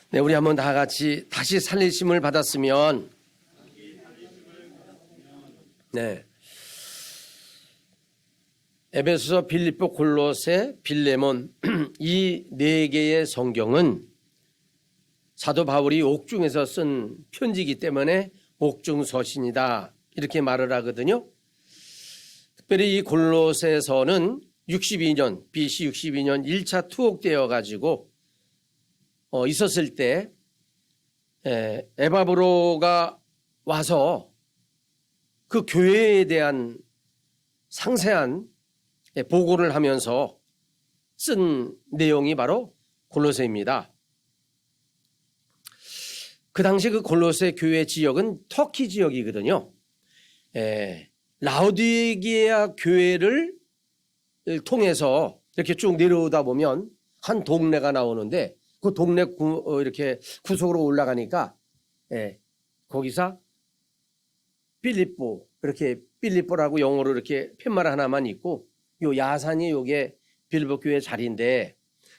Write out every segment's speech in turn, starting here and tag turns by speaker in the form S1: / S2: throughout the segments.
S1: 네, 우리 한번 다 같이 다시 살리심을 받았으면. 네. 에베소서, 빌립보, 골로새, 빌레몬 이 네 개의 성경은 사도 바울이 옥중에서 쓴 편지이기 때문에 옥중서신이다 이렇게 말을 하거든요. 특별히 이 골로새서는 62년 BC 62년 1차 투옥되어 가지고 있었을 때 에바브로가 와서 그 교회에 대한 상세한 보고를 하면서 쓴 내용이 바로 골로새입니다. 그 당시 그 골로새 교회 지역은 터키 지역이거든요. 라오디게아 교회를 통해서 이렇게 쭉 내려오다 보면 한 동네가 나오는데 그 동네 이렇게 구석으로 올라가니까 거기서 빌립보, 이렇게 빌립보라고 영어로 이렇게 팻말 하나만 있고 요 야산이 요게 빌립보 교회 자리인데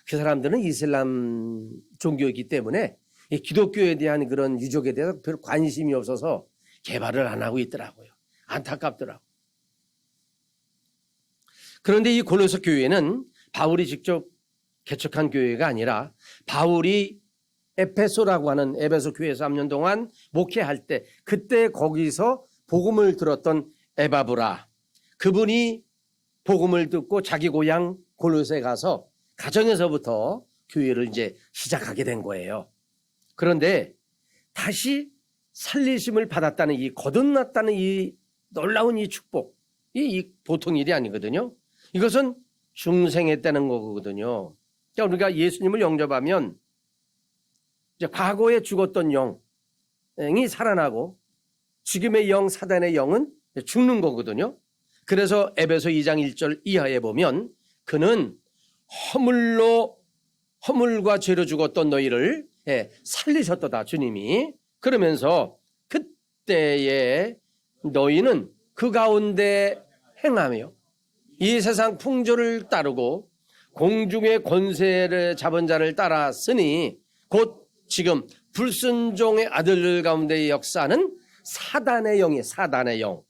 S1: 그 사람들은 이슬람 종교이기 때문에 이 기독교에 대한 그런 유적에 대해서 별 관심이 없어서 개발을 안 하고 있더라고요. 안타깝더라고요. 그런데 이 골로새 교회는 바울이 직접 개척한 교회가 아니라 바울이 에페소라고 하는 에베소 교회에서 3년 동안 목회할 때 그때 거기서 복음을 들었던 에바브라 그분이 복음을 듣고 자기 고향 골로새에 가서 가정에서부터 교회를 이제 시작하게 된 거예요. 그런데 다시 살리심을 받았다는 이 거듭났다는 이 놀라운 이 축복 이 보통 일이 아니거든요. 이것은 중생했다는 거거든요. 그러니까 우리가 예수님을 영접하면 이제 과거에 죽었던 영이 살아나고 지금의 영, 사단의 영은 죽는 거거든요. 그래서 에베소 2장 1절 이하에 보면 그는 허물과 죄로 죽었던 너희를 살리셨도다 주님이. 그러면서 그때에 너희는 그 가운데 행하며 이 세상 풍조를 따르고 공중의 권세를 잡은 자를 따랐으니 곧 지금 불순종의 아들들 가운데 역사는 사단의 영이에요. 사단의 영.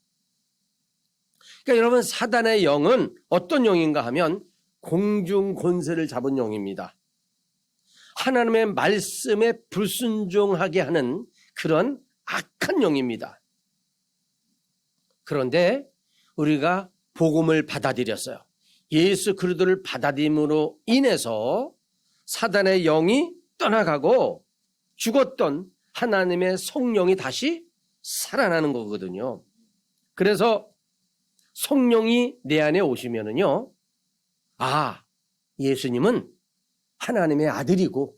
S1: 그러니까 여러분 사단의 영은 어떤 영인가 하면 공중 권세를 잡은 영입니다. 하나님의 말씀에 불순종하게 하는 그런 악한 영입니다. 그런데 우리가 복음을 받아들였어요. 예수 그리스도를 받아들임으로 인해서 사단의 영이 떠나가고 죽었던 하나님의 성령이 다시 살아나는 거거든요. 그래서 성령이 내 안에 오시면은요, 예수님은 하나님의 아들이고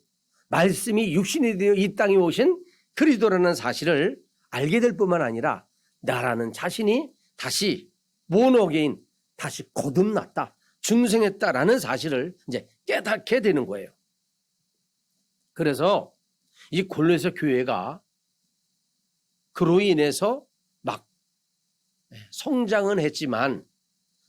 S1: 말씀이 육신이 되어 이 땅에 오신 그리스도라는 사실을 알게 될 뿐만 아니라 나라는 자신이 다시 모노게인 다시 거듭났다, 중생했다라는 사실을 이제 깨닫게 되는 거예요. 그래서 이 골로새 교회가 그로 인해서 막 성장은 했지만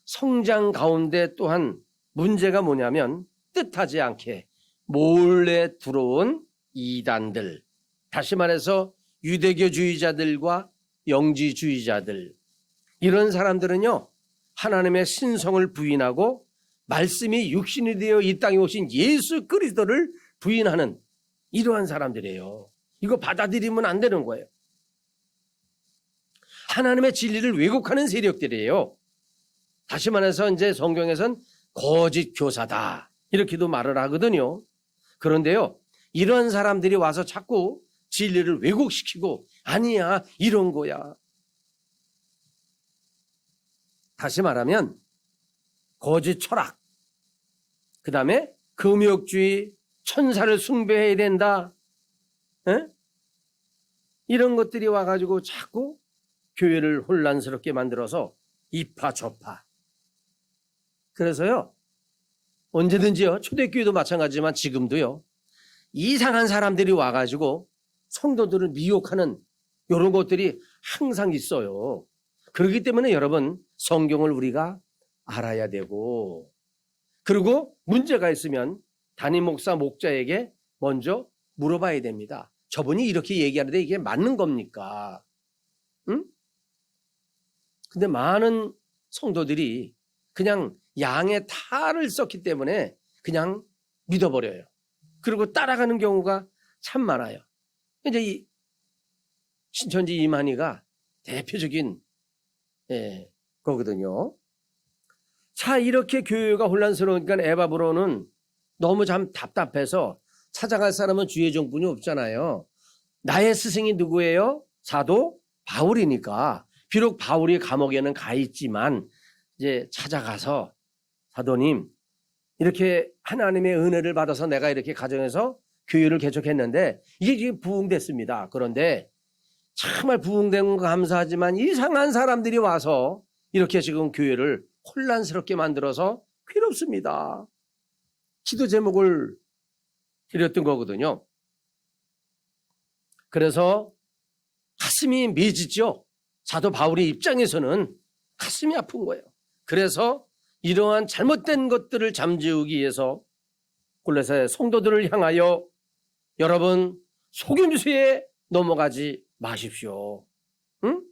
S1: 성장 가운데 또한 문제가 뭐냐면 뜻하지 않게 몰래 들어온 이단들, 다시 말해서 유대교주의자들과 영지주의자들, 이런 사람들은요 하나님의 신성을 부인하고 말씀이 육신이 되어 이 땅에 오신 예수 그리스도를 부인하는 이러한 사람들이에요. 이거 받아들이면 안 되는 거예요. 하나님의 진리를 왜곡하는 세력들이에요. 다시 말해서 이제 성경에선 거짓 교사다 이렇게도 말을 하거든요. 그런데요 이런 사람들이 와서 자꾸 진리를 왜곡시키고 아니야 이런 거야. 다시 말하면 거짓 철학, 그 다음에 금욕주의, 천사를 숭배해야 된다, 이런 것들이 와가지고 자꾸 교회를 혼란스럽게 만들어서 이파 저파. 그래서요 언제든지요, 초대교회도 마찬가지지만 지금도요 이상한 사람들이 와가지고 성도들을 미혹하는 이런 것들이 항상 있어요. 그렇기 때문에 여러분 성경을 우리가 알아야 되고, 그리고 문제가 있으면 담임 목사 목자에게 먼저 물어봐야 됩니다. 저분이 이렇게 얘기하는데 이게 맞는 겁니까? 응? 근데 많은 성도들이 그냥 양의 탈을 썼기 때문에 그냥 믿어버려요. 그리고 따라가는 경우가 참 많아요. 이제 이 신천지 이만희가 대표적인 거거든요. 자, 이렇게 교회가 혼란스러우니까 에바브로는 너무 참 답답해서 찾아갈 사람은 주의 종뿐이 없잖아요. 나의 스승이 누구예요? 사도 바울이니까. 비록 바울이 감옥에는 가 있지만 이제 찾아가서 사도님, 이렇게 하나님의 은혜를 받아서 내가 이렇게 가정에서 교회를 개척했는데 이게 부흥됐습니다. 그런데 정말 부흥된 거 감사하지만 이상한 사람들이 와서 이렇게 지금 교회를 혼란스럽게 만들어서 괴롭습니다. 기도 제목을 드렸던 거거든요. 그래서 가슴이 맺이죠. 사도 바울의 입장에서는 가슴이 아픈 거예요. 그래서 이러한 잘못된 것들을 잠재우기 위해서 골로새 성도들을 향하여 여러분 속임수에 넘어가지 마십시오. 응?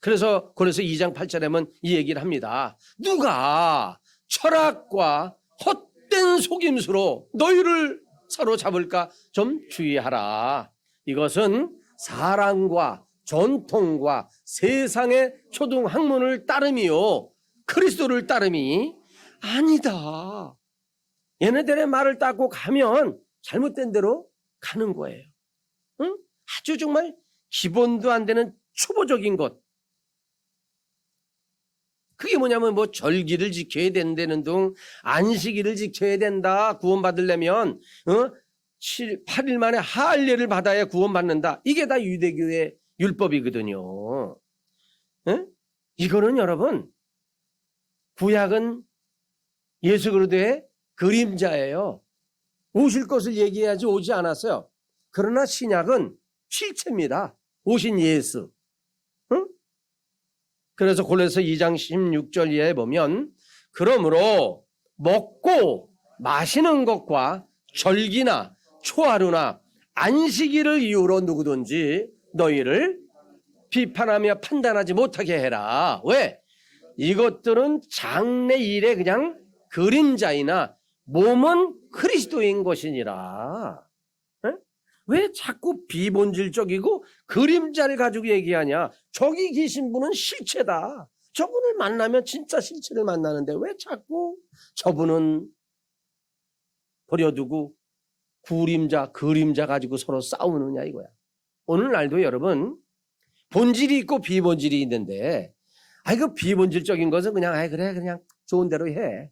S1: 그래서 골로새 2장 8절에는 이 얘기를 합니다. 누가 철학과 헛된 속임수로 너희를 사로잡을까 좀 주의하라. 이것은 사랑과 전통과 세상의 초등학문을 따름이요 그리스도를 따름이 아니다. 얘네들의 말을 따고 가면 잘못된 대로 가는 거예요. 응? 아주 정말 기본도 안 되는 초보적인 것. 그게 뭐냐면 뭐 절기를 지켜야 된다는 등 안식일을 지켜야 된다. 구원받으려면 8일 만에 할례를 받아야 구원받는다. 이게 다 유대교의 율법이거든요. 응? 이거는 여러분 구약은 예수 그리스도의 그림자예요. 오실 것을 얘기해야지 오지 않았어요. 그러나 신약은 실체입니다. 오신 예수. 응? 그래서 골로새 2장 16절 이하에 보면 그러므로 먹고 마시는 것과 절기나 초하루나 안식일을 이유로 누구든지 너희를 비판하며 판단하지 못하게 해라. 왜? 이것들은 장래일의 그냥 그림자이나 몸은 그리스도인 것이니라. 에? 왜 자꾸 비본질적이고 그림자를 가지고 얘기하냐? 저기 계신 분은 실체다. 저분을 만나면 진짜 실체를 만나는데 왜 자꾸 저분은 버려두고 그림자 가지고 서로 싸우느냐 이거야. 오늘날도 여러분 본질이 있고 비본질이 있는데 그 비본질적인 것은 그냥 그래 그냥 좋은 대로 해.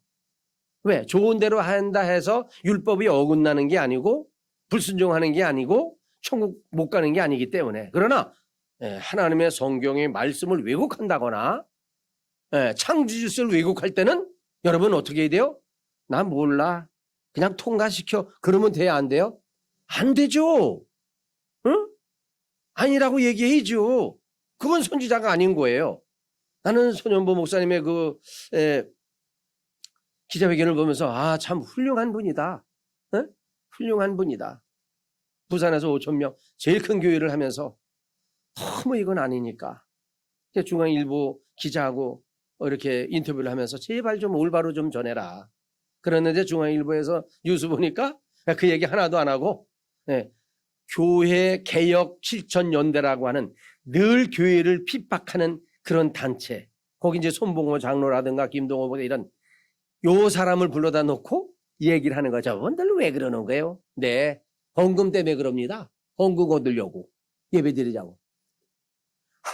S1: 왜? 좋은 대로 한다 해서 율법이 어긋나는 게 아니고 불순종하는 게 아니고 천국 못 가는 게 아니기 때문에. 그러나 하나님의 성경의 말씀을 왜곡한다거나 창조 질서를 왜곡할 때는 여러분 어떻게 해야 돼요? 나 몰라. 그냥 통과시켜. 그러면 돼요? 안 돼요? 안 되죠. 응? 아니라고 얘기해야죠. 그건 선지자가 아닌 거예요. 나는 손현보 목사님의 기자회견을 보면서 참 훌륭한 분이다. 훌륭한 분이다. 부산에서 5,000명 제일 큰 교회를 하면서 너무 이건 아니니까 중앙일보 기자하고 이렇게 인터뷰를 하면서 제발 좀 올바로 좀 전해라. 그랬는데 중앙일보에서 뉴스 보니까 그 얘기 하나도 안 하고 교회 개혁 실천연대라고 하는 늘 교회를 핍박하는 그런 단체, 거기 이제 손봉호 장로라든가 김동호 보다 이런 요 사람을 불러다 놓고 얘기를 하는 거죠. 저분들 왜 그러는 거예요? 네, 헌금 때문에 그럽니다. 헌금 얻으려고 예배드리자고.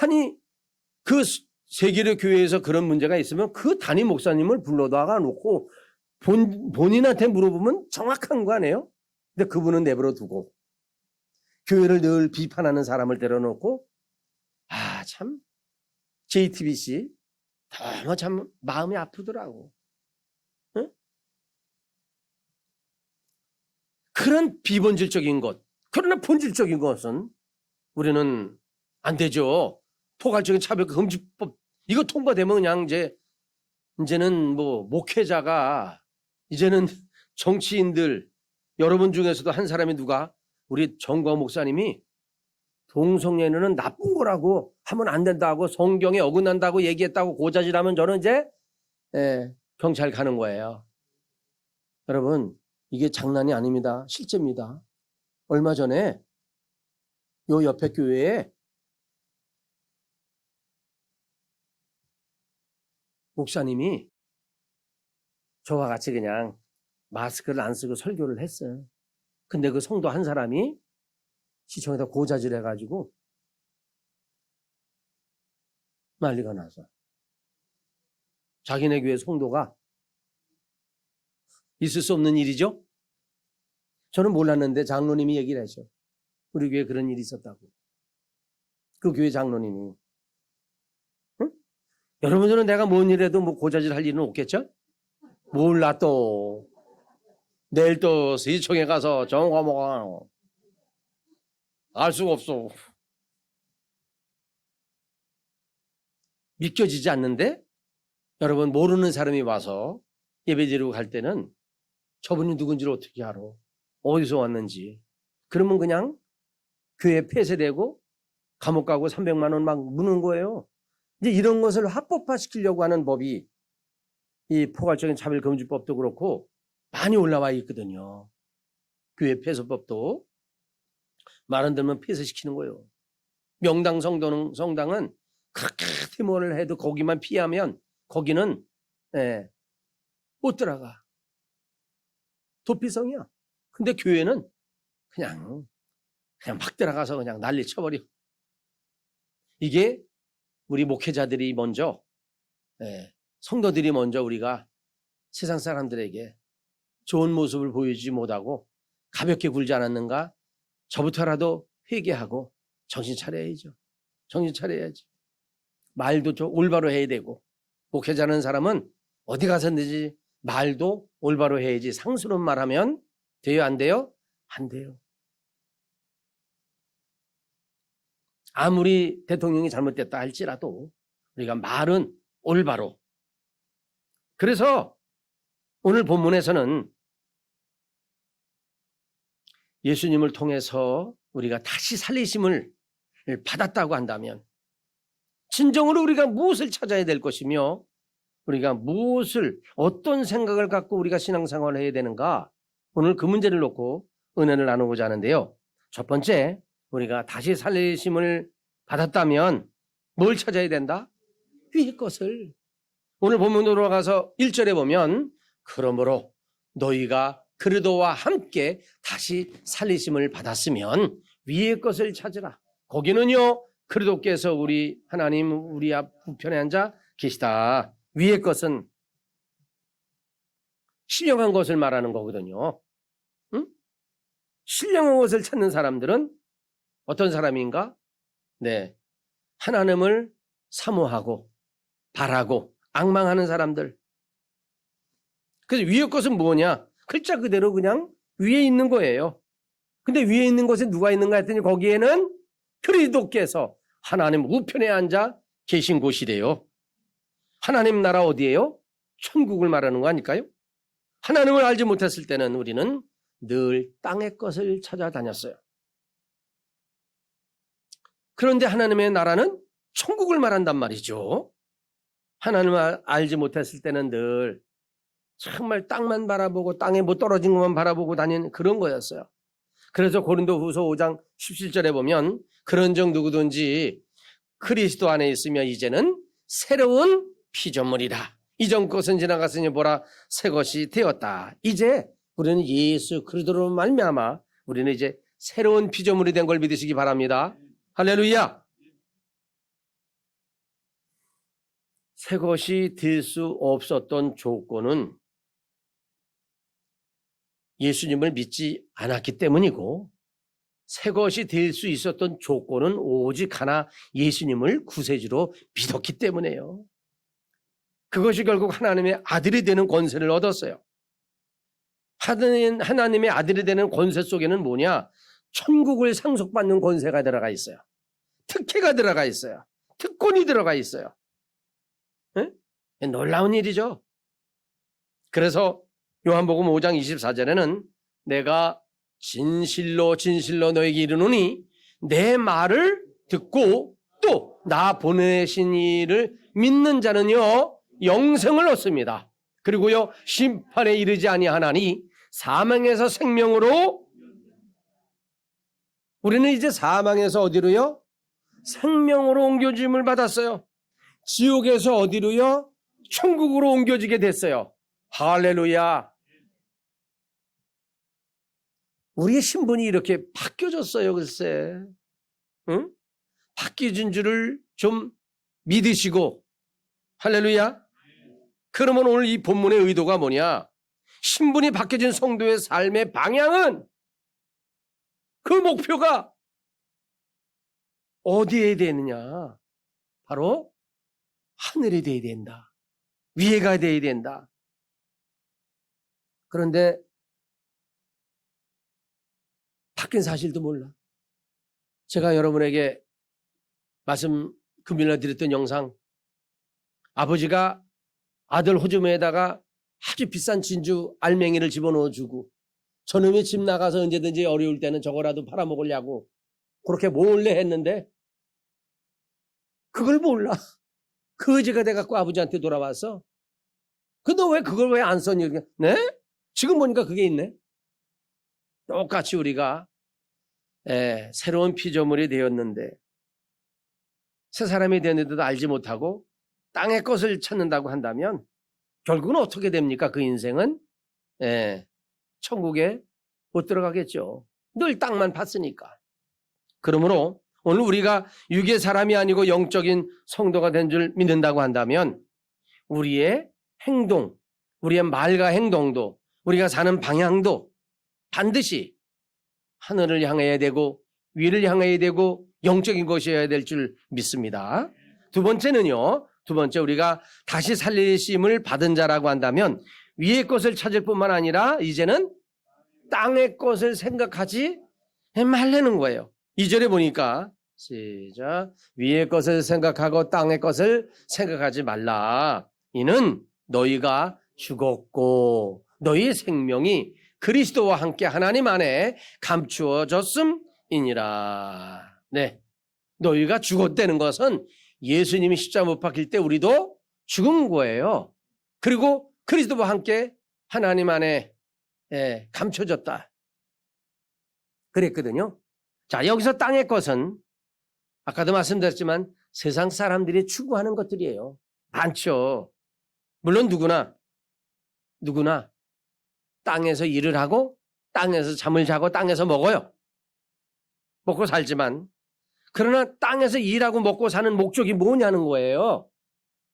S1: 아니 그 세계의 교회에서 그런 문제가 있으면 그 담임 목사님을 불러다가 놓고 본인한테 물어보면 정확한 거 아니에요? 근데 그분은 내버려 두고 교회를 늘 비판하는 사람을 데려놓고 참 JTBC 너무 참 마음이 아프더라고. 응? 그런 비본질적인 것, 그러나 본질적인 것은 우리는 안 되죠. 포괄적인 차별 금지법 이거 통과되면 그냥 이제는 뭐 목회자가 이제는 정치인들 여러분 중에서도 한 사람이 누가 우리 정과 목사님이 동성애는 나쁜 거라고 하면 안 된다고 성경에 어긋난다고 얘기했다고 고자질하면 저는 이제 경찰 가는 거예요. 여러분, 이게 장난이 아닙니다. 실제입니다. 얼마 전에 요 옆에 교회에 목사님이 저와 같이 그냥 마스크를 안 쓰고 설교를 했어요. 근데 그 성도 한 사람이 시청에다 고자질 해가지고 난리가 나서 자기네 교회 성도가 있을 수 없는 일이죠. 저는 몰랐는데 장로님이 얘기를 하셔. 우리 교회에 그런 일이 있었다고. 그 교회 장로님이. 응? 여러분들은 내가 뭔 일해도 뭐 고자질 할 일은 없겠죠? 몰라 또. 내일 또 시청에 가서 정과목아 알 수가 없어. 믿겨지지 않는데 여러분 모르는 사람이 와서 예배드리고 갈 때는 저분이 누군지를 어떻게 알아? 어디서 왔는지. 그러면 그냥 교회 폐쇄되고 감옥 가고 300만 원 막 무는 거예요. 이제 이런 것을 합법화시키려고 하는 법이 이 포괄적인 차별금지법도 그렇고 많이 올라와 있거든요. 교회 폐쇄법도 말 안 들으면 폐쇄시키는 거예요. 명당 성당은 그렇게 데모를 해도 거기만 피하면 거기는 못 들어가. 도피성이야. 근데 교회는 그냥 막 들어가서 그냥 난리 쳐버려. 이게 우리 목회자들이 먼저 성도들이 먼저 우리가 세상 사람들에게 좋은 모습을 보여주지 못하고 가볍게 굴지 않았는가? 저부터라도 회개하고 정신 차려야죠. 정신 차려야지. 말도 좀 올바로 해야 되고 목회자라는 사람은 어디 가서든지 말도 올바로 해야지. 상스러운 말하면 돼요? 안 돼요? 안 돼요. 아무리 대통령이 잘못됐다 할지라도 우리가 말은 올바로. 그래서 오늘 본문에서는 예수님을 통해서 우리가 다시 살리심을 받았다고 한다면 진정으로 우리가 무엇을 찾아야 될 것이며 우리가 무엇을 어떤 생각을 갖고 우리가 신앙생활을 해야 되는가, 오늘 그 문제를 놓고 은혜를 나누고자 하는데요. 첫 번째, 우리가 다시 살리심을 받았다면 뭘 찾아야 된다? 위의 것을. 오늘 본문으로 돌아가서 1절에 보면 그러므로 너희가 그리스도와 함께 다시 살리심을 받았으면 위의 것을 찾으라. 거기는요, 그리스도께서 우리 하나님 우리 앞 우편에 앉아 계시다. 위의 것은 신령한 것을 말하는 거거든요. 응? 신령한 것을 찾는 사람들은 어떤 사람인가? 네, 하나님을 사모하고 바라고 앙망하는 사람들. 그래서 위의 것은 뭐냐? 글자 그대로 그냥 위에 있는 거예요. 근데 위에 있는 것에 누가 있는가 했더니 거기에는 그리스도께서 하나님 우편에 앉아 계신 곳이래요. 하나님 나라 어디예요? 천국을 말하는 거 아닐까요? 하나님을 알지 못했을 때는 우리는 늘 땅의 것을 찾아다녔어요. 그런데 하나님의 나라는 천국을 말한단 말이죠. 하나님을 알지 못했을 때는 늘 정말 땅만 바라보고 땅에 못 떨어진 것만 바라보고 다니는 그런 거였어요. 그래서 고린도후서 5장 17절에 보면 그런즉 누구든지 그리스도 안에 있으며 이제는 새로운 피조물이라. 이전 것은 지나갔으니 보라 새 것이 되었다. 이제 우리는 예수 그리스도로 말미암아 우리는 이제 새로운 피조물이 된 걸 믿으시기 바랍니다. 할렐루야. 새 것이 될 수 없었던 조건은 예수님을 믿지 않았기 때문이고, 새 것이 될 수 있었던 조건은 오직 하나 예수님을 구세주로 믿었기 때문에요. 그것이 결국 하나님의 아들이 되는 권세를 얻었어요. 하나님의 아들이 되는 권세 속에는 뭐냐? 천국을 상속받는 권세가 들어가 있어요. 특혜가 들어가 있어요. 특권이 들어가 있어요. 네? 놀라운 일이죠. 그래서 요한복음 5장 24절에는 내가 진실로 진실로 너에게 이르노니 내 말을 듣고 또 나 보내신 이를 믿는 자는요 영생을 얻습니다. 그리고요 심판에 이르지 아니하나니 사망에서 생명으로, 우리는 이제 사망에서 어디로요? 생명으로 옮겨짐을 받았어요. 지옥에서 어디로요? 천국으로 옮겨지게 됐어요. 할렐루야. 우리의 신분이 이렇게 바뀌어졌어요. 글쎄, 응? 바뀌어진 줄을 좀 믿으시고, 할렐루야. 그러면 오늘 이 본문의 의도가 뭐냐? 신분이 바뀌어진 성도의 삶의 방향은, 그 목표가 어디에 되느냐? 바로 하늘에 돼야 된다. 위에가 돼야 된다. 그런데 바뀐 사실도 몰라. 제가 여러분에게 금요일날 드렸던 영상, 아버지가 아들 호주머니에다가 아주 비싼 진주 알맹이를 집어넣어주고 저놈이 집 나가서 언제든지 어려울 때는 저거라도 팔아먹으려고 그렇게 몰래 했는데 그걸 몰라. 그 의지가 돼갖고 아버지한테 돌아왔어. 너 왜 그걸 왜 안 썼니? 네? 지금 보니까 그게 있네. 똑같이 우리가 새로운 피조물이 되었는데, 새 사람이 되었는데도 알지 못하고 땅의 것을 찾는다고 한다면 결국은 어떻게 됩니까? 그 인생은 천국에 못 들어가겠죠. 늘 땅만 봤으니까. 그러므로 오늘 우리가 육의 사람이 아니고 영적인 성도가 된 줄 믿는다고 한다면 우리의 행동, 우리의 말과 행동도, 우리가 사는 방향도 반드시 하늘을 향해야 되고 위를 향해야 되고 영적인 것이어야 될 줄 믿습니다. 두 번째는요, 우리가 다시 살리심을 받은 자라고 한다면 위의 것을 찾을 뿐만 아니라 이제는 땅의 것을 생각하지 말라는 거예요. 2절에 보니까 시작, 위의 것을 생각하고 땅의 것을 생각하지 말라. 이는 너희가 죽었고 너희의 생명이 그리스도와 함께 하나님 안에 감추어졌음이니라. 네, 너희가 죽었다는 것은 예수님이 십자가 못 박힐 때 우리도 죽은 거예요. 그리고 그리스도와 함께 하나님 안에 감춰졌다 그랬거든요. 자, 여기서 땅의 것은 아까도 말씀드렸지만 세상 사람들이 추구하는 것들이에요. 많죠. 물론 누구나 땅에서 일을 하고 땅에서 잠을 자고 땅에서 먹어요. 먹고 살지만, 그러나 땅에서 일하고 먹고 사는 목적이 뭐냐는 거예요.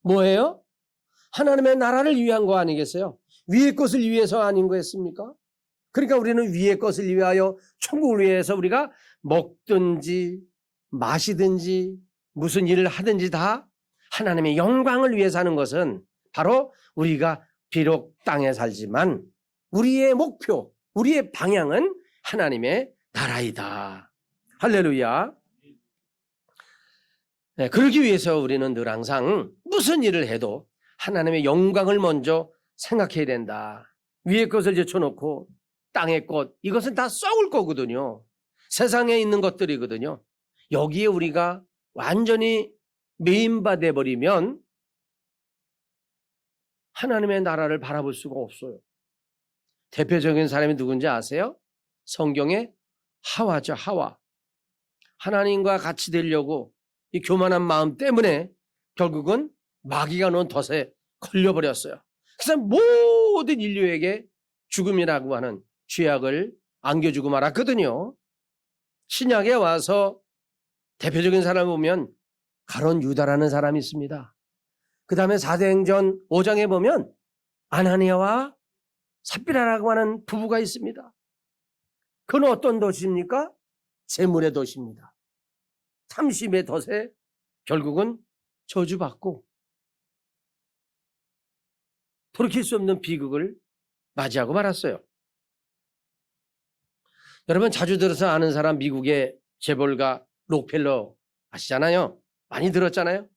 S1: 뭐예요? 하나님의 나라를 위한 거 아니겠어요? 위의 것을 위해서 아닌 거였습니까? 그러니까 우리는 위의 것을 위하여 천국을 위해서 우리가 먹든지 마시든지 무슨 일을 하든지 다 하나님의 영광을 위해서 하는 것은 바로 우리가 비록 땅에 살지만 우리의 목표, 우리의 방향은 하나님의 나라이다. 할렐루야. 네, 그러기 위해서 우리는 늘 항상 무슨 일을 해도 하나님의 영광을 먼저 생각해야 된다. 위의 것을 제쳐놓고 땅의 것, 이것은 다 썩을 거거든요. 세상에 있는 것들이거든요. 여기에 우리가 완전히 메인바 돼버리면 하나님의 나라를 바라볼 수가 없어요. 대표적인 사람이 누군지 아세요? 성경에 하와죠. 하와. 하나님과 같이 되려고 이 교만한 마음 때문에 결국은 마귀가 놓은 덫에 걸려버렸어요. 그래서 모든 인류에게 죽음이라고 하는 죄악을 안겨주고 말았거든요. 신약에 와서 대표적인 사람을 보면 가론 유다라는 사람이 있습니다. 그 다음에 사도행전 5장에 보면 아나니아와 삽비라라고 하는 부부가 있습니다. 그건 어떤 덫입니까? 재물의 덫입니다. 탐심의 덫에 결국은 저주받고 돌이킬 수 없는 비극을 맞이하고 말았어요. 여러분 자주 들어서 아는 사람, 미국의 재벌가 록펠러 아시잖아요. 많이 들었잖아요.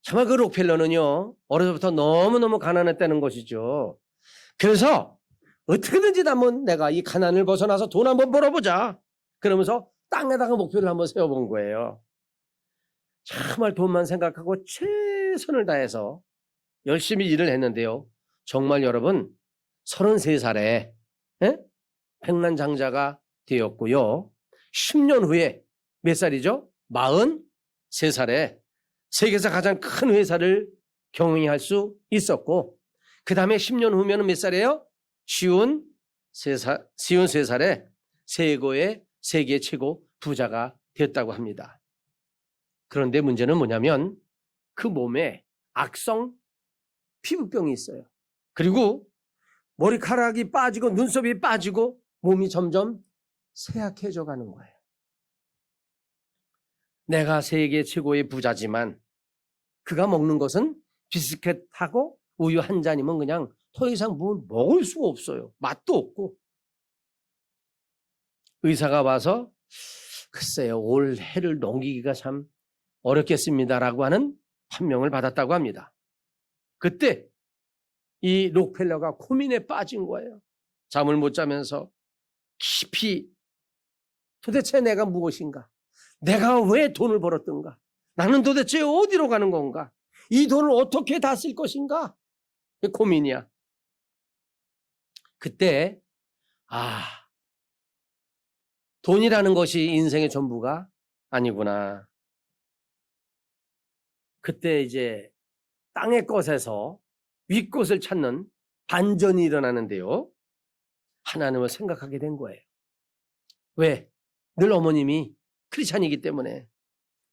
S1: 정말 그 록펠러는요, 어려서부터 너무너무 가난했다는 것이죠. 그래서 어떻게든지 한번 내가 이 가난을 벗어나서 돈 한번 벌어보자. 그러면서 땅에다가 목표를 한번 세워본 거예요. 정말 돈만 생각하고 최선을 다해서 열심히 일을 했는데요. 정말 여러분 33살에 백만장자가 되었고요. 10년 후에 몇 살이죠? 43살에 세계에서 가장 큰 회사를 경영할 수 있었고, 그 다음에 10년 후면 몇 살이에요? 53살에 세계 최고 부자가 되었다고 합니다. 그런데 문제는 뭐냐면 그 몸에 악성 피부병이 있어요. 그리고 머리카락이 빠지고 눈썹이 빠지고 몸이 점점 쇠약해져 가는 거예요. 내가 세계 최고의 부자지만 그가 먹는 것은 비스켓하고 우유 한 잔이면 그냥 더 이상 뭘 먹을 수가 없어요. 맛도 없고. 의사가 와서 글쎄요, 올 해를 넘기기가 참 어렵겠습니다라고 하는 판명을 받았다고 합니다. 그때 이 록펠러가 고민에 빠진 거예요. 잠을 못 자면서 깊이 도대체 내가 무엇인가? 내가 왜 돈을 벌었던가? 나는 도대체 어디로 가는 건가? 이 돈을 어떻게 다 쓸 것인가? 고민이야. 그때 돈이라는 것이 인생의 전부가 아니구나. 그때 이제 땅의 것에서 윗것을 찾는 반전이 일어나는데요. 하나님을 생각하게 된 거예요. 왜? 늘 어머님이 크리스찬이기 때문에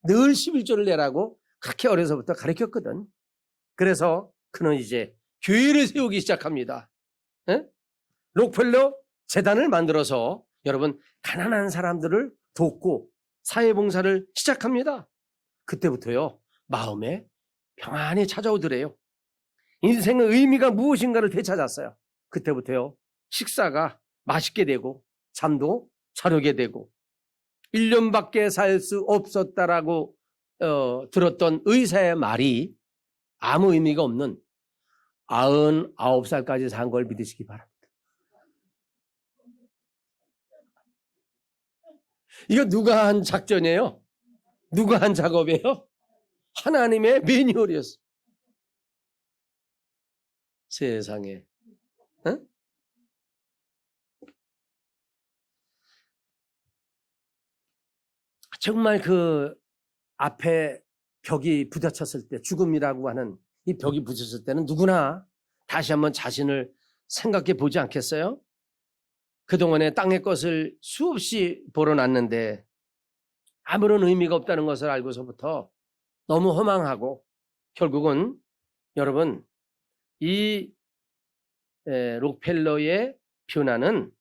S1: 늘 11조를 내라고 그렇게 어려서부터 가르쳤거든. 그래서 그는 이제 교회를 세우기 시작합니다. 록펠러 재단을 만들어서 여러분 가난한 사람들을 돕고 사회봉사를 시작합니다. 그때부터요 마음에 평안이 찾아오더래요. 인생의 의미가 무엇인가를 되찾았어요. 그때부터요 식사가 맛있게 되고 잠도 잘 오게 되고 1년밖에 살 수 없었다라고 들었던 의사의 말이 아무 의미가 없는 99살까지 산 걸 믿으시기 바랍니다. 이거 누가 한 작전이에요? 누가 한 작업이에요? 하나님의 매뉴얼이었어. 세상에. 응? 정말 그 앞에 벽이 부딪혔을 때, 죽음이라고 하는 이 벽이 부딪혔을 때는 누구나 다시 한번 자신을 생각해 보지 않겠어요? 그동안에 땅의 것을 수없이 벌어놨는데 아무런 의미가 없다는 것을 알고서부터 너무 허망하고 결국은 여러분 이 록펠러의 변화는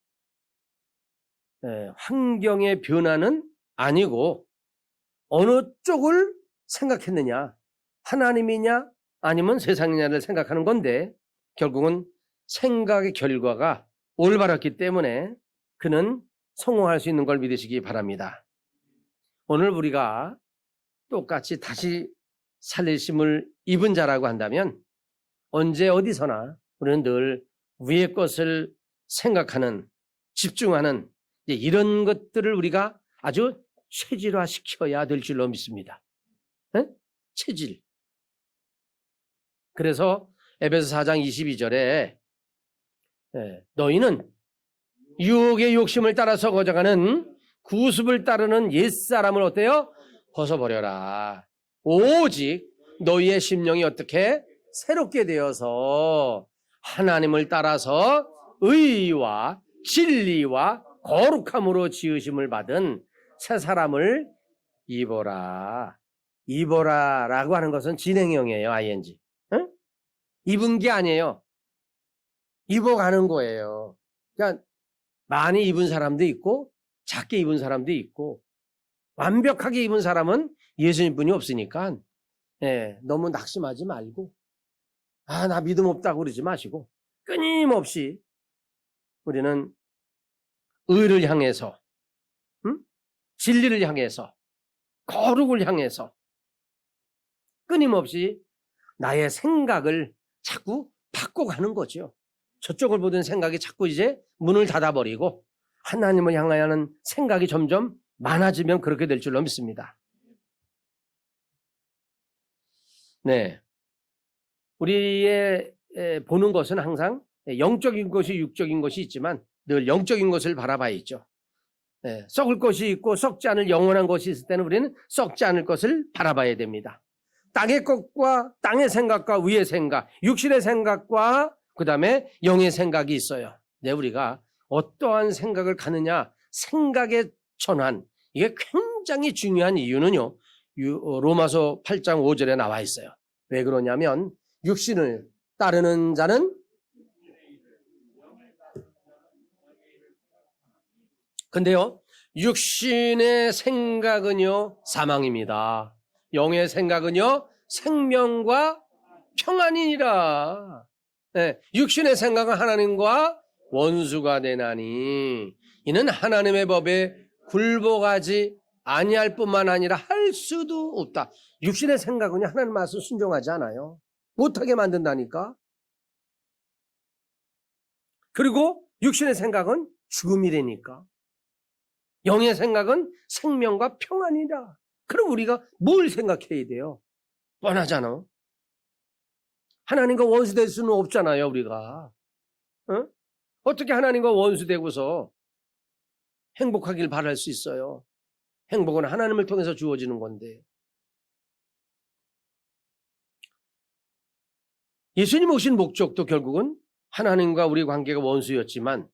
S1: 환경의 변화는 아니고 어느 쪽을 생각했느냐, 하나님이냐 아니면 세상이냐를 생각하는 건데 결국은 생각의 결과가 올바랐기 때문에 그는 성공할 수 있는 걸 믿으시기 바랍니다. 오늘 우리가 똑같이 다시 살리심을 입은 자라고 한다면 언제 어디서나 우리는 늘 위의 것을 생각하는, 집중하는 이런 것들을 우리가 아주 체질화시켜야 될 줄로 믿습니다. 체질. 그래서 에베소 4장 22절에 너희는 유혹의 욕심을 따라서 거저가는 구습을 따르는 옛사람을 어때요? 벗어버려라. 오직 너희의 심령이 어떻게 새롭게 되어서 하나님을 따라서 의와 진리와 거룩함으로 지으심을 받은 새 사람을 입어라. 입어라라고 하는 것은 진행형이에요. ing. 응? 입은 게 아니에요. 입어가는 거예요. 그러니까 많이 입은 사람도 있고 작게 입은 사람도 있고 완벽하게 입은 사람은 예수님뿐이 없으니까 너무 낙심하지 말고 나 믿음 없다고 그러지 마시고 끊임없이 우리는 의를 향해서 진리를 향해서 거룩을 향해서 끊임없이 나의 생각을 자꾸 바꿔가는 거죠. 저쪽을 보던 생각이 자꾸 이제 문을 닫아버리고 하나님을 향하는 생각이 점점 많아지면 그렇게 될 줄로 믿습니다. 네. 우리의 보는 것은 항상 영적인 것이 육적인 것이 있지만 늘 영적인 것을 바라봐야죠. 썩을 것이 있고 썩지 않을 영원한 것이 있을 때는 우리는 썩지 않을 것을 바라봐야 됩니다. 땅의 것과 땅의 생각과 위의 생각, 육신의 생각과 그 다음에 영의 생각이 있어요. 우리가 어떠한 생각을 가느냐, 생각의 전환, 이게 굉장히 중요한 이유는요, 로마서 8장 5절에 나와 있어요. 왜 그러냐면 육신을 따르는 자는 근데요, 육신의 생각은요 사망입니다. 영의 생각은요 생명과 평안이니라. 육신의 생각은 하나님과 원수가 되나니 이는 하나님의 법에 굴복하지 아니할 뿐만 아니라 할 수도 없다. 육신의 생각은요 하나님 말씀 순종하지 않아요. 못하게 만든다니까. 그리고 육신의 생각은 죽음이라니까. 영의 생각은 생명과 평안이다. 그럼 우리가 뭘 생각해야 돼요? 뻔하잖아. 하나님과 원수 될 수는 없잖아요, 우리가. 어떻게 하나님과 원수 되고서 행복하길 바랄 수 있어요? 행복은 하나님을 통해서 주어지는 건데. 예수님 오신 목적도 결국은 하나님과 우리 관계가 원수였지만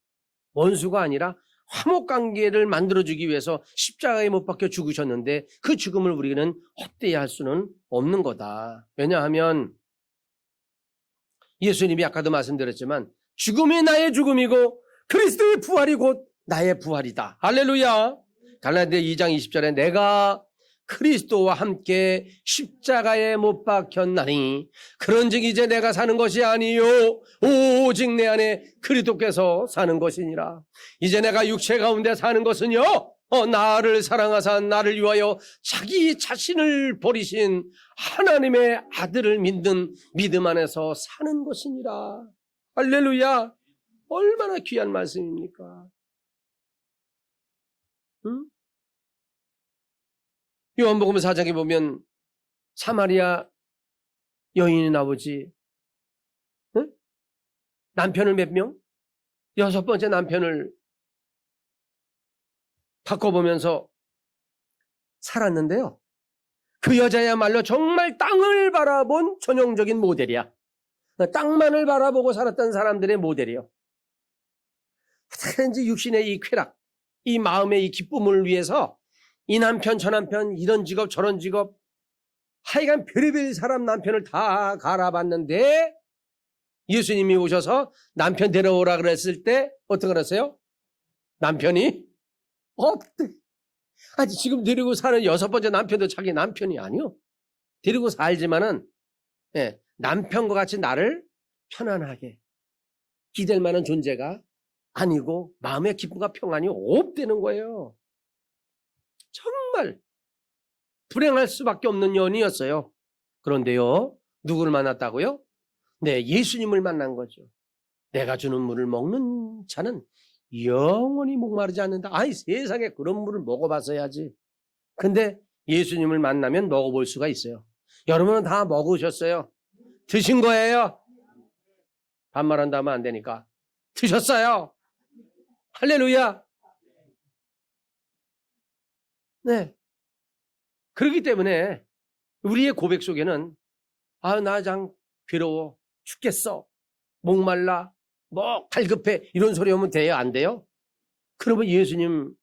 S1: 원수가 아니라 화목관계를 만들어주기 위해서 십자가에 못 박혀 죽으셨는데 그 죽음을 우리는 헛되이 할 수는 없는 거다. 왜냐하면 예수님이 아까도 말씀드렸지만 죽음이 나의 죽음이고 그리스도의 부활이 곧 나의 부활이다. 할렐루야. 갈라디아 2장 20절에 내가 그리스도와 함께 십자가에 못 박혔나니 그런즉 이제 내가 사는 것이 아니요 오직 내 안에 그리스도께서 사는 것이니라. 이제 내가 육체 가운데 사는 것은요 나를 사랑하사 나를 위하여 자기 자신을 버리신 하나님의 아들을 믿는 믿음 안에서 사는 것이니라. 할렐루야. 얼마나 귀한 말씀입니까? 응? 요한복음 4장에 보면 사마리아 여인이 나오지. 응? 남편을 몇 명? 6번째 남편을 바꿔보면서 살았는데요. 그 여자야말로 정말 땅을 바라본 전형적인 모델이야. 땅만을 바라보고 살았던 사람들의 모델이요. 어떻게든지 육신의 이 쾌락, 이 마음의 이 기쁨을 위해서 이 남편 저 남편 이런 직업 저런 직업 하여간 별의별 사람 남편을 다 갈아봤는데 예수님이 오셔서 남편 데려오라 그랬을 때 어떻게 그랬어요? 남편이 없대. 아니 지금 데리고 사는 6번째 남편도 자기 남편이 아니요. 데리고 살지만은 남편과 같이 나를 편안하게 기댈 만한 존재가 아니고 마음의 기쁨과 평안이 없다는 거예요. 정말 불행할 수밖에 없는 연이었어요. 그런데요, 누구를 만났다고요? 네, 예수님을 만난 거죠. 내가 주는 물을 먹는 자는 영원히 목마르지 않는다. 아이, 세상에 그런 물을 먹어봤어야지. 근데 예수님을 만나면 먹어볼 수가 있어요. 여러분은 다 먹으셨어요. 드신 거예요. 반말한다 하면 안 되니까. 드셨어요. 할렐루야. 네. 그렇기 때문에 우리의 고백 속에는 나 장 괴로워 죽겠어 목말라 뭐 갈급해 이런 소리 하면 돼요? 안 돼요? 그러면 예수님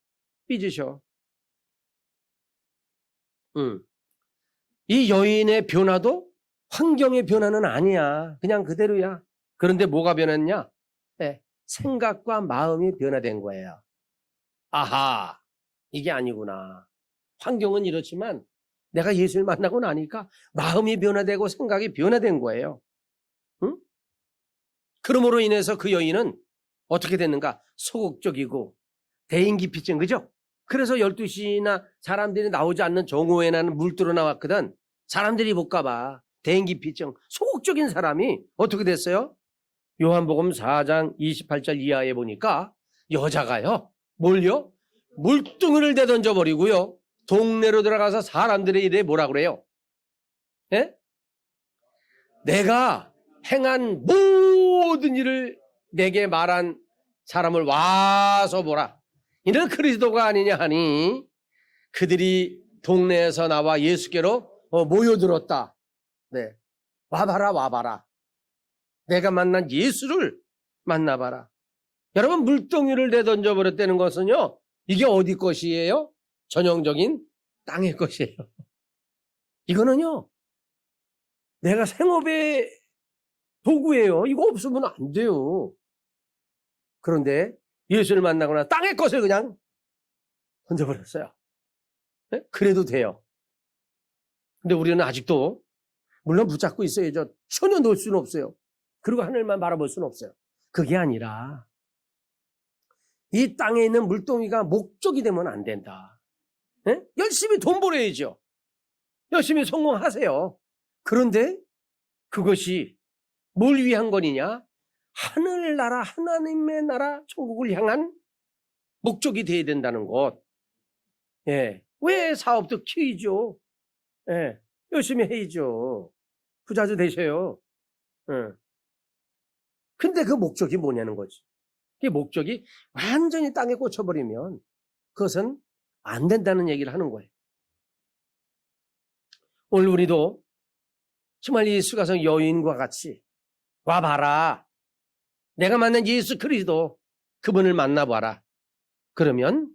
S1: 삐지셔. 이 여인의 변화도 환경의 변화는 아니야. 그냥 그대로야. 그런데 뭐가 변했냐? 생각과 마음이 변화된 거예요. 아하, 이게 아니구나. 환경은 이렇지만 내가 예수를 만나고 나니까 마음이 변화되고 생각이 변화된 거예요. 응? 그러므로 인해서 그 여인은 어떻게 됐는가? 소극적이고 대인기피증, 그죠? 그래서 12시나 사람들이 나오지 않는 정오에는 물 들어 나왔거든. 사람들이 볼까 봐 대인기피증, 소극적인 사람이 어떻게 됐어요? 요한복음 4장 28절 이하에 보니까 여자가요, 뭘요? 물뚱이를 내던져 버리고요, 동네로 들어가서 사람들의 일에 뭐라 그래요? 예? 내가 행한 모든 일을 내게 말한 사람을 와서 보라. 이는 그리스도가 아니냐 하니 그들이 동네에서 나와 예수께로 모여들었다. 네. 와봐라, 와봐라. 내가 만난 예수를 만나봐라. 여러분, 물동이를 내던져 버렸다는 것은요, 이게 어디 것이에요? 전형적인 땅의 것이에요. 이거는요, 내가 생업의 도구예요. 이거 없으면 안 돼요. 그런데 예수를 만나거나 땅의 것을 그냥 던져버렸어요. 네? 그래도 돼요. 근데 우리는 아직도 물론 붙잡고 있어야죠. 전혀 놓을 수는 없어요. 그리고 하늘만 바라볼 수는 없어요. 그게 아니라 이 땅에 있는 물동이가 목적이 되면 안 된다. 네? 열심히 돈 벌어야죠. 열심히 성공하세요. 그런데 그것이 뭘 위한 거냐? 하늘나라, 하나님의 나라, 천국을 향한 목적이 되어야 된다는 것. 예. 왜 사업도 키우죠? 예. 열심히 해야죠. 부자도 되셔요. 예. 근데 그 목적이 뭐냐는 거지. 그 목적이 완전히 땅에 꽂혀버리면 그것은 안 된다는 얘기를 하는 거예요. 오늘 우리도 정말 이 수가성 여인과 같이 와봐라. 내가 만난 예수 그리스도, 그분을 만나봐라. 그러면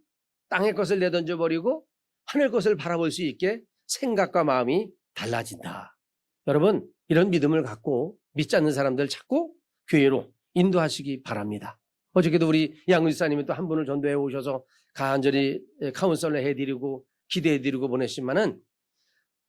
S1: 땅의 것을 내던져 버리고 하늘 것을 바라볼 수 있게 생각과 마음이 달라진다. 여러분, 이런 믿음을 갖고 믿지 않는 사람들 자꾸 교회로 인도하시기 바랍니다. 어저께도 우리 양의사님이 또 한 분을 전도해 오셔서 간절히 카운셀러 해드리고 기대해드리고 보내시면은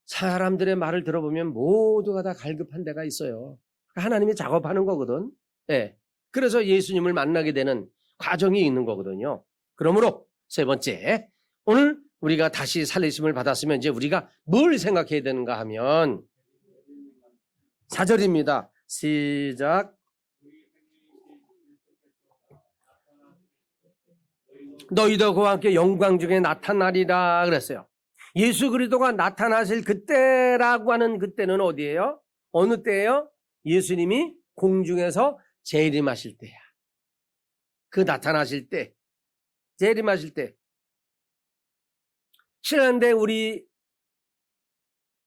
S1: 사람들의 말을 들어보면 모두가 다 갈급한 데가 있어요. 하나님이 작업하는 거거든. 네. 그래서 예수님을 만나게 되는 과정이 있는 거거든요. 그러므로 세 번째, 오늘 우리가 다시 살리심을 받았으면 이제 우리가 뭘 생각해야 되는가 하면 4절입니다. 시작. 너희도 그와 함께 영광 중에 나타나리라 그랬어요. 예수 그리스도가 나타나실 그때라고 하는 그때는 어디예요? 어느 때예요? 예수님이 공중에서 재림하실 때야. 그 나타나실 때, 재림하실 때. 신앙된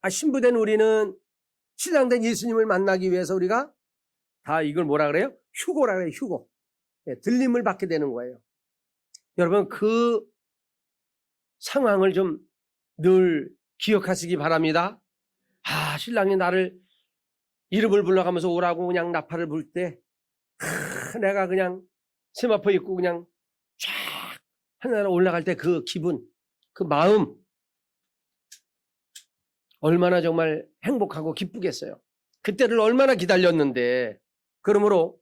S1: 신부된 우리는 신앙된 예수님을 만나기 위해서 우리가 다 이걸 뭐라 그래요? 휴고라 그래요, 휴고. 네, 들림을 받게 되는 거예요. 여러분, 그 상황을 좀 늘 기억하시기 바랍니다. 신랑이 나를 이름을 불러가면서 오라고 그냥 나팔을 불 때, 내가 그냥 세마포 입고 그냥 쫙 하늘나라 올라갈 때 그 기분, 그 마음, 얼마나 정말 행복하고 기쁘겠어요. 그때를 얼마나 기다렸는데. 그러므로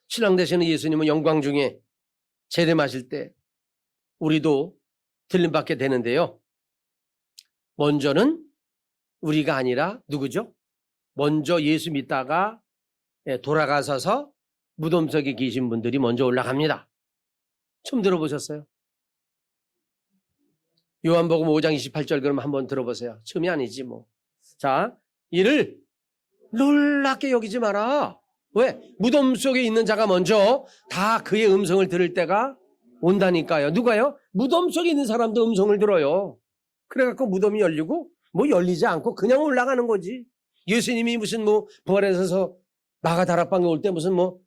S1: 신랑 되시는 예수님은 영광 중에 재림하실 때 우리도 들림받게 되는데요. 먼저는 우리가 아니라 누구죠? 먼저 예수 믿다가 돌아가셔서 무덤 속에 계신 분들이 먼저 올라갑니다. 처음 들어보셨어요? 요한복음 5장 28절 그럼 한번 들어보세요. 처음이 아니지 뭐. 자, 이를 놀랍게 여기지 마라. 왜? 무덤 속에 있는 자가 먼저 다 그의 음성을 들을 때가 온다니까요. 누가요? 무덤 속에 있는 사람도 음성을 들어요. 그래갖고 무덤이 열리고 뭐 열리지 않고 그냥 올라가는 거지. 예수님이 무슨 뭐 부활해서 나가 다락방에 올 때 무슨 뭐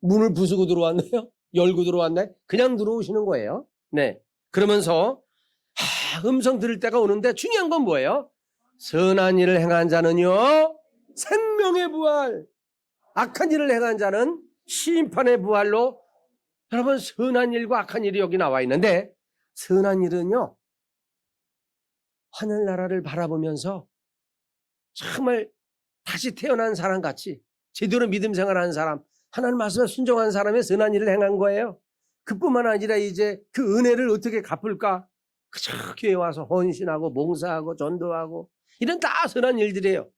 S1: 문을 부수고 들어왔나요? 열고 들어왔나요? 그냥 들어오시는 거예요. 네. 그러면서 음성 들을 때가 오는데 중요한 건 뭐예요? 선한 일을 행한 자는요 생명의 부활, 악한 일을 행한 자는 심판의 부활로. 여러분, 선한 일과 악한 일이 여기 나와 있는데 선한 일은요 하늘나라를 바라보면서 정말 다시 태어난 사람 같이 제대로 믿음 생활하는 사람, 하나님 말씀에 순종한 사람의 선한 일을 행한 거예요. 그뿐만 아니라 이제 그 은혜를 어떻게 갚을까? 그저 교회 와서 헌신하고 봉사하고 전도하고 이런 다 선한 일들이에요.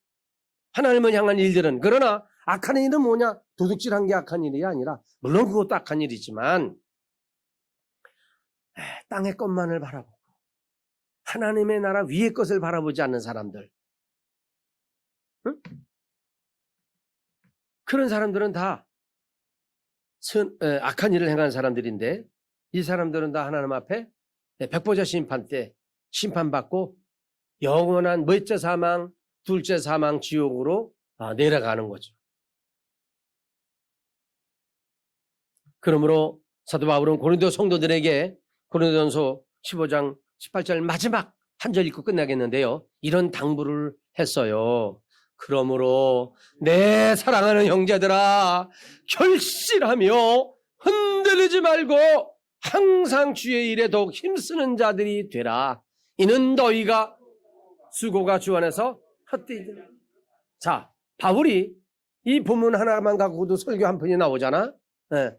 S1: 하나님을 향한 일들은. 그러나 악한 일은 뭐냐? 도둑질한 게 악한 일이 아니라, 물론 그것도 악한 일이지만 땅의 것만을 바라보고 하나님의 나라 위의 것을 바라보지 않는 사람들, 응? 그런 사람들은 다 악한 일을 행한 사람들인데, 이 사람들은 다 하나님 앞에 백보자 심판 때 심판받고 영원한 첫째 사망, 둘째 사망 지옥으로 내려가는 거죠. 그러므로 사도 바울은 고린도 성도들에게 고린도전서 15장 18절 마지막 한 절 읽고 끝나겠는데요, 이런 당부를 했어요. 그러므로 내 사랑하는 형제들아, 결실하며 흔들리지 말고 항상 주의 일에 더욱 힘쓰는 자들이 되라. 이는 너희가 수고가 주 안에서 헛되이. 자, 바울이 이 본문 하나만 갖고도 설교 한 편이 나오잖아. 네.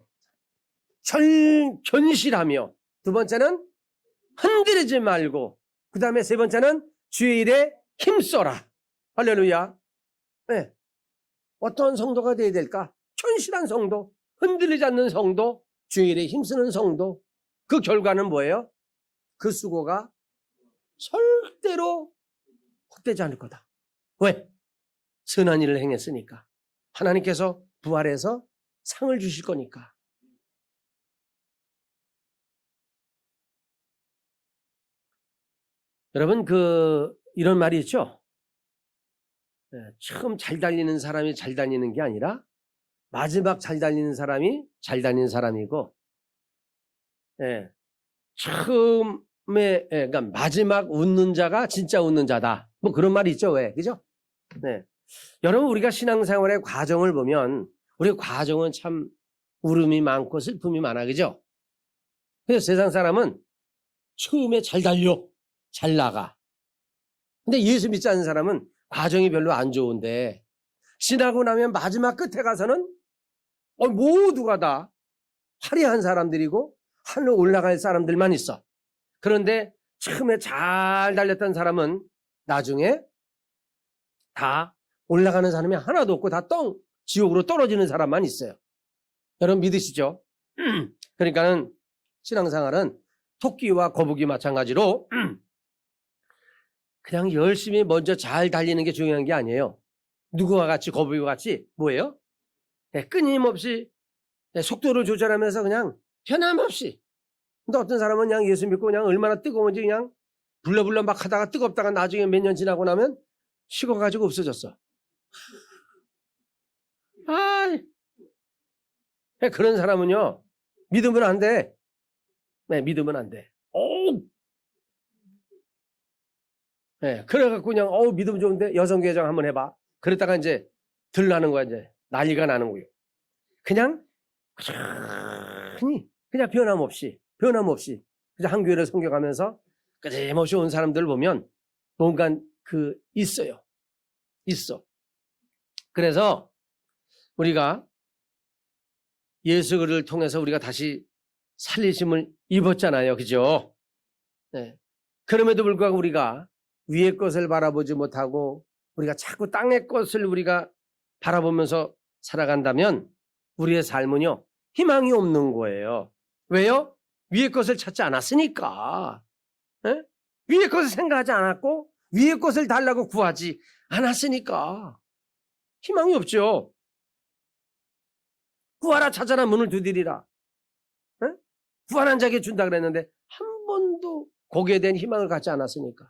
S1: 견실하며, 두 번째는 흔들리지 말고, 그 다음에 세 번째는 주의 일에 힘써라. 할렐루야. 네. 어떤 성도가 되어야 될까? 견실한 성도, 흔들리지 않는 성도, 주의 일에 힘쓰는 성도. 그 결과는 뭐예요? 그 수고가 절대로 헛되지 않을 거다. 왜? 선한 일을 행했으니까. 하나님께서 부활해서 상을 주실 거니까. 여러분, 이런 말이 있죠? 처음 잘 달리는 사람이 잘 달리는 게 아니라 마지막 잘 달리는 사람이 잘 달리는 사람이고, 처음에, 그러니까 마지막 웃는 자가 진짜 웃는 자다. 뭐 그런 말이 있죠. 왜? 그죠? 네. 여러분, 우리가 신앙생활의 과정을 보면, 우리 과정은 참 울음이 많고 슬픔이 많아. 그죠? 그래서 세상 사람은 처음에 잘 달려, 잘 나가. 근데 예수 믿지 않는 사람은 과정이 별로 안 좋은데, 지나고 나면 마지막 끝에 가서는 모두가 다 화려한 사람들이고 하늘 올라갈 사람들만 있어. 그런데 처음에 잘 달렸던 사람은 나중에 다 올라가는 사람이 하나도 없고 다 지옥으로 떨어지는 사람만 있어요. 여러분 믿으시죠? 그러니까는 신앙생활은 토끼와 거북이 마찬가지로 그냥 열심히 먼저 잘 달리는 게 중요한 게 아니에요. 누구와 같이, 거북이와 같이 뭐예요? 끊임없이 속도를 조절하면서 그냥 변함없이. 근데 어떤 사람은 그냥 예수 믿고 그냥 얼마나 뜨거운지 그냥 불러불러 막 하다가 뜨겁다가 나중에 몇 년 지나고 나면 식어가지고 없어졌어. 그런 사람은요, 믿으면 안 돼. 네, 믿으면 안 돼. 그래갖고 그냥, 믿으면 좋은데 여성개정 한번 해봐. 그랬다가 이제 들나는 거야, 이제. 난리가 나는 거예요. 그냥 변함없이. 그냥 한 교회를 섬겨가면서 끊임없이 온 사람들 보면 뭔가 있어요. 그래서 우리가 예수를 통해서 우리가 다시 살리심을 입었잖아요. 그죠? 네. 그럼에도 불구하고 우리가 위의 것을 바라보지 못하고 우리가 자꾸 땅의 것을 우리가 바라보면서 살아간다면 우리의 삶은요, 희망이 없는 거예요. 왜요? 위의 것을 찾지 않았으니까. 위의 것을 생각하지 않았고 위의 것을 달라고 구하지 않았으니까 희망이 없죠. 구하라, 찾아라, 문을 두드리라. 구하는 자에게 준다 그랬는데 한 번도 거기에 대한 희망을 갖지 않았으니까.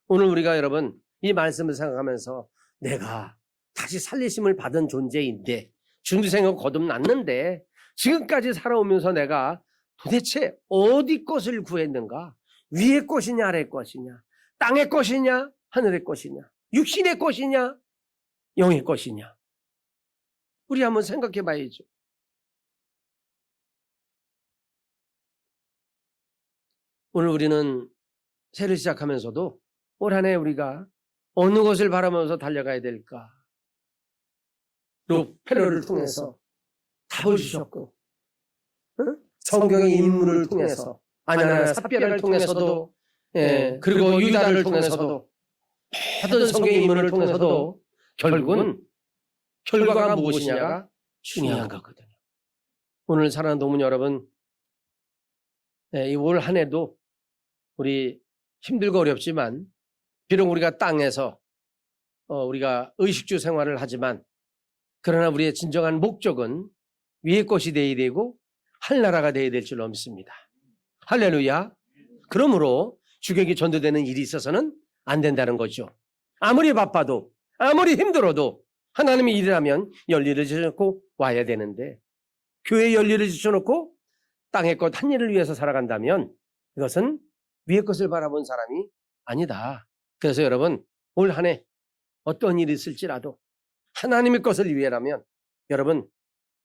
S1: 오늘 우리가 여러분 이 말씀을 생각하면서 내가 다시 살리심을 받은 존재인데, 중생을 거듭났는데 지금까지 살아오면서 내가 도대체 어디 것을 구했는가? 위의 것이냐 아래의 것이냐? 땅의 것이냐 하늘의 것이냐? 육신의 것이냐 영의 것이냐? 우리 한번 생각해 봐야죠. 오늘 우리는 새를 시작하면서도 올 한 해 우리가 어느 것을 바라보면서 달려가야 될까? 페로를 통해서 답을 주셨고, 성경의 인물을 통해서, 아니나 삽비라를 통해서도, 그리고 유다를 통해서도, 모든 성경의 인물을 통해서도 결국은 결과가 무엇이냐가 중요한 거거든요. 오늘 사랑하는 동문 여러분, 이 올 한 해도 우리 힘들고 어렵지만 비록 우리가 땅에서 우리가 의식주 생활을 하지만 그러나 우리의 진정한 목적은 위의 것이 되어야 되고 하늘나라가 되어야 될 줄로 믿습니다. 할렐루야. 그러므로 주객이 전도되는 일이 있어서는 안 된다는 거죠. 아무리 바빠도 아무리 힘들어도 하나님의 일이라면 열일을 지어놓고 와야 되는데 교회에 열일을 지어놓고 땅의 것 한 일을 위해서 살아간다면 이것은 위의 것을 바라본 사람이 아니다. 그래서 여러분 올 한 해 어떤 일이 있을지라도 하나님의 것을 위해라면 여러분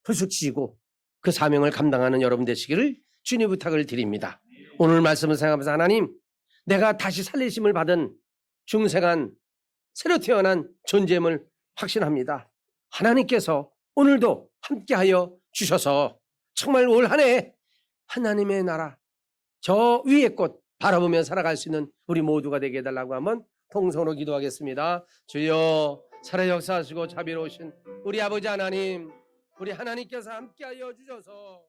S1: 훌쑥 지고 그 사명을 감당하는 여러분 되시기를 주님 부탁을 드립니다. 오늘 말씀을 생각하면서 하나님, 내가 다시 살리심을 받은 중생한 새로 태어난 존재임을 확신합니다. 하나님께서 오늘도 함께하여 주셔서 정말 올 한 해 하나님의 나라 저 위의 꽃 바라보며 살아갈 수 있는 우리 모두가 되게 해달라고 한번 통성으로 기도하겠습니다. 주여 살아 역사하시고 자비로우신 우리 아버지 하나님, 우리 하나님께서 함께하여 주셔서